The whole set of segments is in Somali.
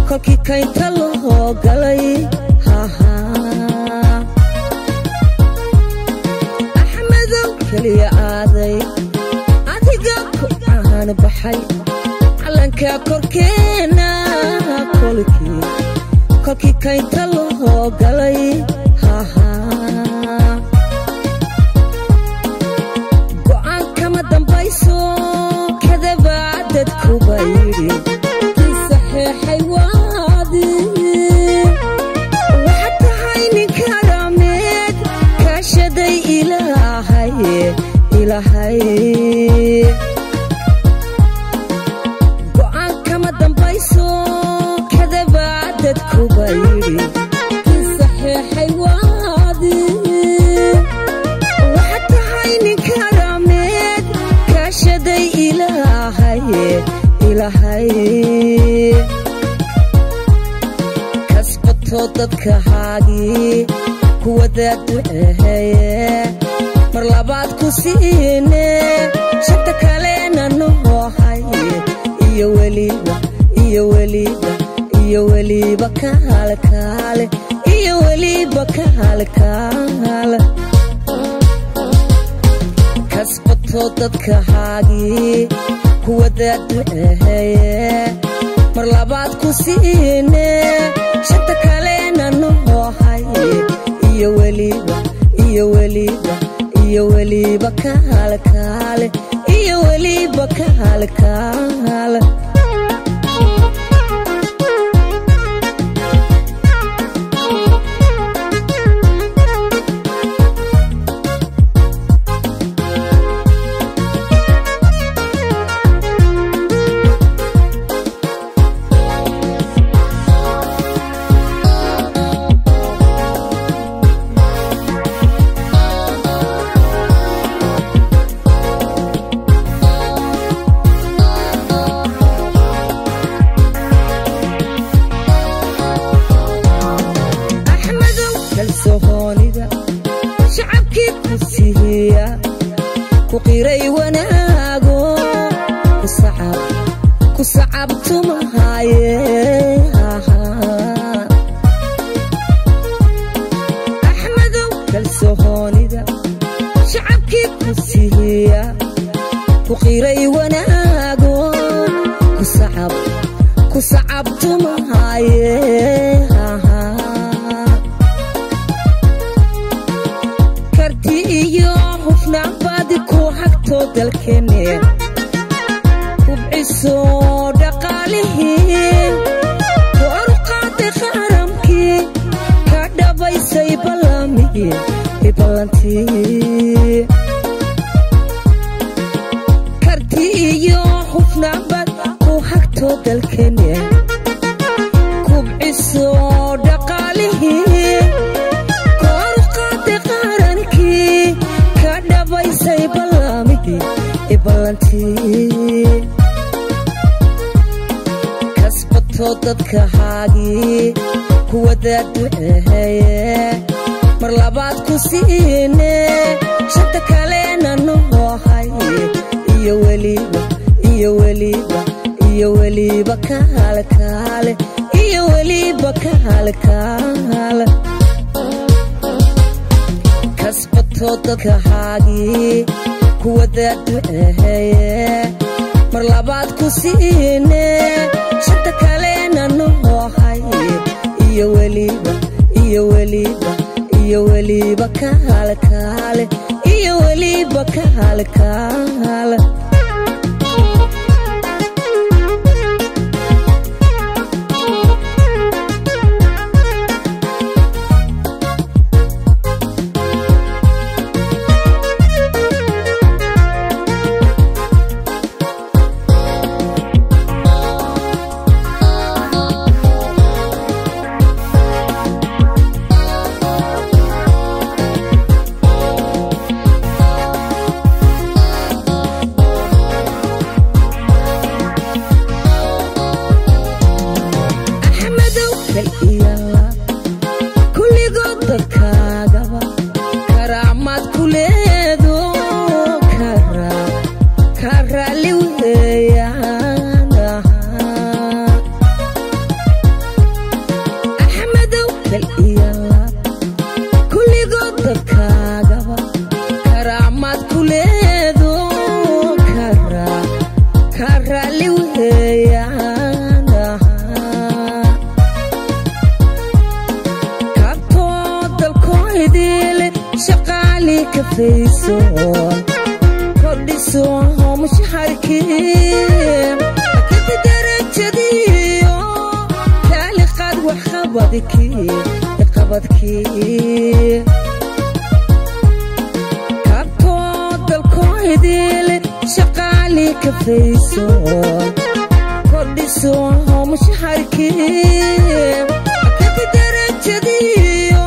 kolkii kaynta loo galay axmedow keliya aaday adiga ku aan baxay calanka korkeena kolkii kaynta loo galay go'aan kama dambayso kadaba dadkuba yidhi saxiixay waadi waxaad tahay nin karameed kaashaday ilaahay go'aan kama dambayso kadaba dadkuba yidhi saxiixay waadi waxaad tahay nin karameed kaashaday ilaahay kasbato dadkahaagii kuwadaad duceeye mar labaad ku siine shanta kalena noo haye iyo weliba kaalkaale iyo weliba kaalkaale kasbato dadkahaagii kuwadaad duceeye mar labaad ku siine shanta kalena noo haye iyo weliba kaalkaale iyo weliba kaalkaale shacabkii ku siiya ku qiray wanaago ku sacabtumahaye axmedow kalsoonida shacabkii ku siiya ku qiray wanaago ku sacabtumahaye iyo hufnaan baadi ku hagto dalkeenne kubciso dhaqaalihii kor u qaaday qaramkii ka dhabaysay ballantii karti iyo hufnaan baad ku hagto dalkeenne kubciso dhaqaalihii kasbato dadkahaagii kuwadaad duceeye mar labaad ku siine shanta kalena noo haye iyo weliba kaalkaale iyo weliba kaalkaale kasbato dadkahaagii kuwadaad duceeye mar labaad ku siine shanta kalena noo haye iyo weliba kaalkaale iyo weliba kaalkaale كفيسون كردسون مش حركين كنت درجتيو كالي قد وحبضكي قبضكي كابتود الكويديل شقالي كفيسون كردسون مش حركين كنت درجتيو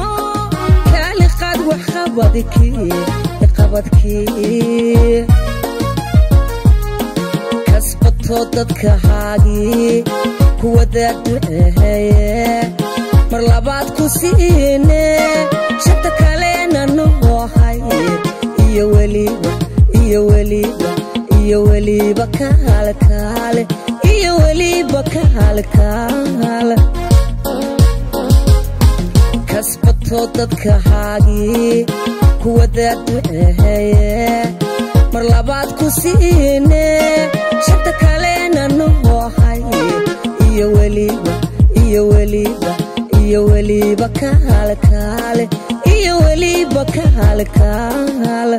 كالي قد وحبضكي قبضكي كسبتو dadka haagi kuwa dadweeye mar labaad ku siine shata kaleena noo hay iyo weliba kaalkaale iyo weliba kaalkaale kasbato dadka haagi kuwa dadweeye mar labaad ku siine shata kaleena noo hay iyo weliba kaalkaale iyo weliba kaalkaale